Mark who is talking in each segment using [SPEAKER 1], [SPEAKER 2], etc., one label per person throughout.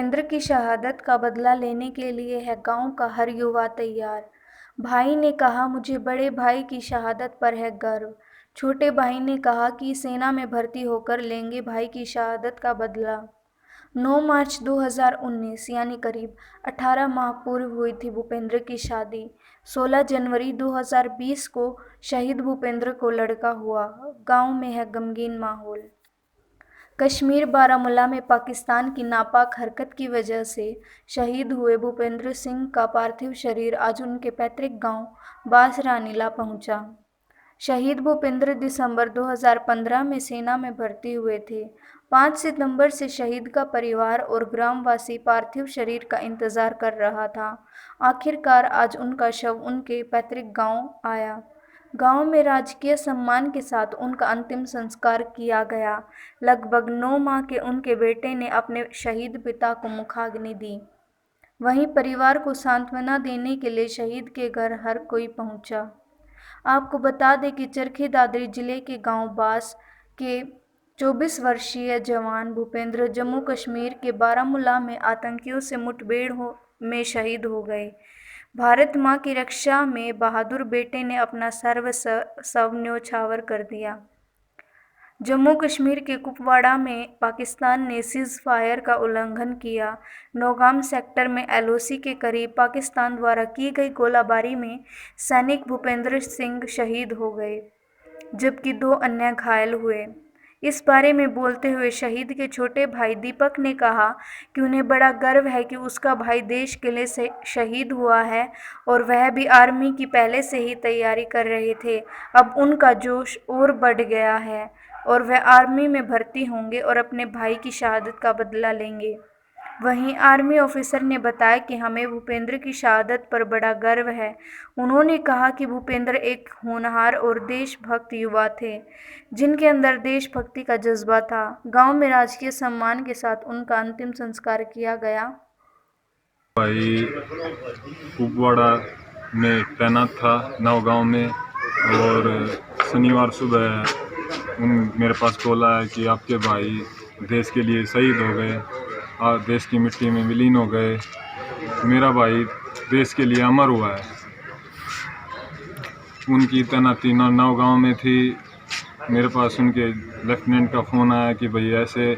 [SPEAKER 1] भूपेंद्र की शहादत का बदला लेने के लिए है गांव का हर युवा तैयार। भाई ने कहा, मुझे बड़े भाई की शहादत पर है गर्व। छोटे भाई ने कहा कि सेना में भर्ती होकर लेंगे भाई की शहादत का बदला। 9 मार्च 2019 यानी करीब 18 माह पूर्व हुई थी भूपेंद्र की शादी। 16 जनवरी 2020 को शहीद भूपेंद्र को लड़का हुआ। गांव में है गमगीन माहौल। कश्मीर बारामूला में पाकिस्तान की नापाक हरकत की वजह से शहीद हुए भूपेंद्र सिंह का पार्थिव शरीर आज उनके पैतृक गांव बासरानीला पहुंचा। शहीद भूपेंद्र दिसंबर 2015 में सेना में भर्ती हुए थे। 5 सितंबर से शहीद का परिवार और ग्रामवासी पार्थिव शरीर का इंतजार कर रहा था। आखिरकार आज उनका शव उनके पैतृक गांव आया। गांव में राजकीय सम्मान के साथ उनका अंतिम संस्कार किया गया। लगभग 9 माह के उनके बेटे ने अपने शहीद पिता को मुखाग्नि दी। वहीं परिवार को सांत्वना देने के लिए शहीद के घर हर कोई पहुंचा। आपको बता दें कि चरखी दादरी जिले के गांव बास के 24 वर्षीय जवान भूपेंद्र जम्मू कश्मीर के बारामूला में आतंकियों से मुठभेड़ में शहीद हो गए। भारत मां की रक्षा में बहादुर बेटे ने अपना सर्वस्व न्योछावर कर दिया। जम्मू कश्मीर के कुपवाड़ा में पाकिस्तान ने सीज फायर का उल्लंघन किया। नौगाम सेक्टर में एलओसी के करीब पाकिस्तान द्वारा की गई गोलाबारी में सैनिक भूपेंद्र सिंह शहीद हो गए, जबकि 2 अन्य घायल हुए। इस बारे में बोलते हुए शहीद के छोटे भाई दीपक ने कहा कि उन्हें बड़ा गर्व है कि उसका भाई देश के लिए शहीद हुआ है और वह भी आर्मी की पहले से ही तैयारी कर रहे थे। अब उनका जोश और बढ़ गया है और वह आर्मी में भर्ती होंगे और अपने भाई की शहादत का बदला लेंगे। वहीं आर्मी ऑफिसर ने बताया कि हमें भूपेंद्र की शहादत पर बड़ा गर्व है। उन्होंने कहा कि भूपेंद्र एक होनहार और देशभक्त युवा थे, जिनके अंदर देशभक्ति का जज्बा था। गांव में राजकीय सम्मान के साथ उनका अंतिम संस्कार किया गया।
[SPEAKER 2] भाई कुपवाड़ा में तैनात था नौगांव में, और शनिवार सुबह मेरे पास कॉल आया कि आपके भाई देश के लिए शहीद हो गए, देश की मिट्टी में विलीन हो गए। मेरा भाई देश के लिए अमर हुआ है। उनकी तैनाती नौगांव में थी। मेरे पास उनके लेफ्टिनेंट का फ़ोन आया कि भाई ऐसे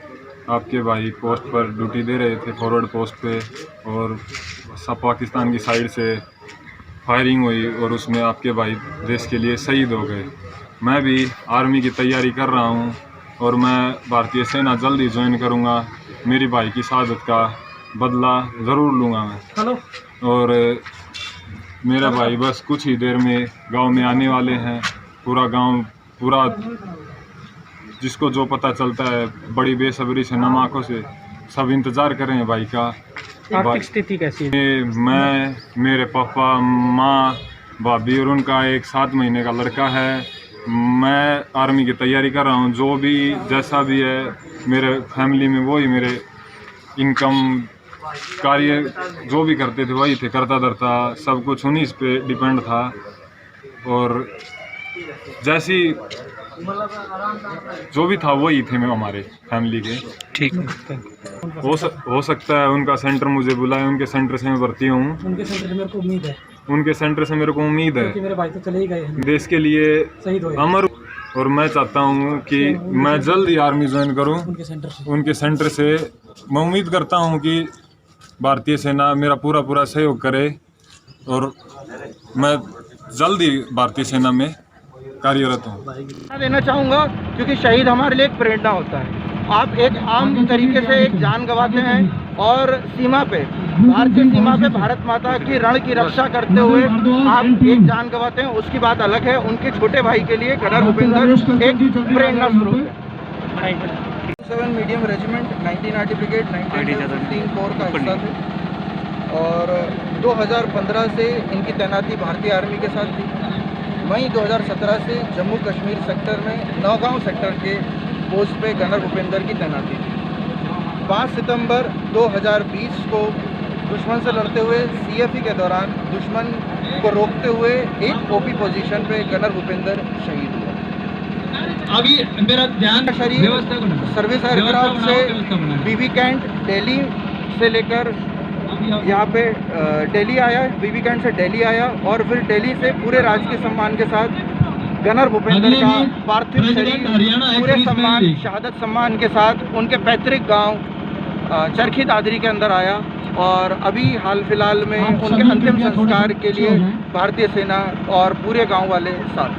[SPEAKER 2] आपके भाई पोस्ट पर ड्यूटी दे रहे थे, फॉरवर्ड पोस्ट पे, और सब पाकिस्तान की साइड से फायरिंग हुई और उसमें आपके भाई देश के लिए शहीद हो गए। मैं भी आर्मी की तैयारी कर रहा हूं और मैं भारतीय सेना जल्दी ज्वाइन करूंगा। मेरी भाई की शहादत का बदला ज़रूर लूँगा मैं। और मेरा भाई बस कुछ ही देर में गांव में आने वाले हैं। पूरा जिसको जो पता चलता है बड़ी बेसब्री से नम आँखों से सब इंतज़ार कर रहे हैं भाई का।
[SPEAKER 3] आर्थिक स्थिति कैसी है?
[SPEAKER 2] मैं, मेरे पापा, माँ, भाभी और उनका एक 7 महीने का लड़का है। मैं आर्मी की तैयारी कर रहा हूँ। जो भी जैसा भी है मेरे फैमिली में, वही मेरे इनकम कार्य जो भी करते थे वही थे, करता धरता सब कुछ उन्हीं पे डिपेंड था। और जैसी जो भी था वही थे हमारे फैमिली के।
[SPEAKER 3] ठीक
[SPEAKER 2] हो सकता है उनका सेंटर मुझे बुलाए, उनके सेंटर से मैं भर्ती हूँ।
[SPEAKER 3] उनके सेंटर से मेरे को उम्मीद है
[SPEAKER 2] कि
[SPEAKER 3] मेरे भाई तो चले ही गए हैं,
[SPEAKER 2] देश के लिए
[SPEAKER 3] शहीद हुए
[SPEAKER 2] अमर। और मैं चाहता हूँ कि मैं जल्दी आर्मी ज्वाइन करूँ उनके सेंटर से। मैं उम्मीद करता हूँ कि भारतीय सेना मेरा पूरा सहयोग करे और मैं जल्दी भारतीय सेना में कार्यरत हूँ।
[SPEAKER 4] देना चाहूँगा क्योंकि शहीद हमारे लिए एक प्रेरणा होता है। आप एक आम तरीके से एक जान गंवाते हैं और सीमा पे, भारतीय सीमा पे भारत माता की रण की रक्षा करते हुए आप एक जान गंवाते हैं, उसकी बात अलग है। उनके छोटे भाई के लिए कर्नल भूपेंद्र एक प्रेरणा स्रोत है। 7 मीडियम रेजिमेंट 1990 ब्रिगेड 1915 कोर का हिस्सा थे और 2015 से इनकी तैनाती भारतीय आर्मी के साथ थी। वहीं 2017 से जम्मू कश्मीर सेक्टर में नौगांव सेक्टर के पोस्ट पे कर्नल भूपेंद्र की तैनाती थी। 5 सितंबर 2020 को दुश्मन से लड़ते हुए CFE के दौरान दुश्मन को रोकते हुए एक OP पोजीशन पे कर्नल भूपेंद्र शहीद हुआ।
[SPEAKER 5] अभी मेरा ध्यान
[SPEAKER 4] शरीर सर्विस एयरक्राफ्ट से BB कैंट दिल्ली से लेकर यहाँ पे दिल्ली आया, बीबी कैंट से दिल्ली आया और फिर दिल्ली से पूरे राजकीय सम्मान के साथ गनर भूपेंद्र का पार्थिव शरीर पूरे सम्मान, शहादत सम्मान के साथ उनके पैतृक गांव चरखी दादरी के अंदर आया और अभी हाल फिलहाल में उनके अंतिम संस्कार के लिए भारतीय सेना और पूरे गांव वाले साथ।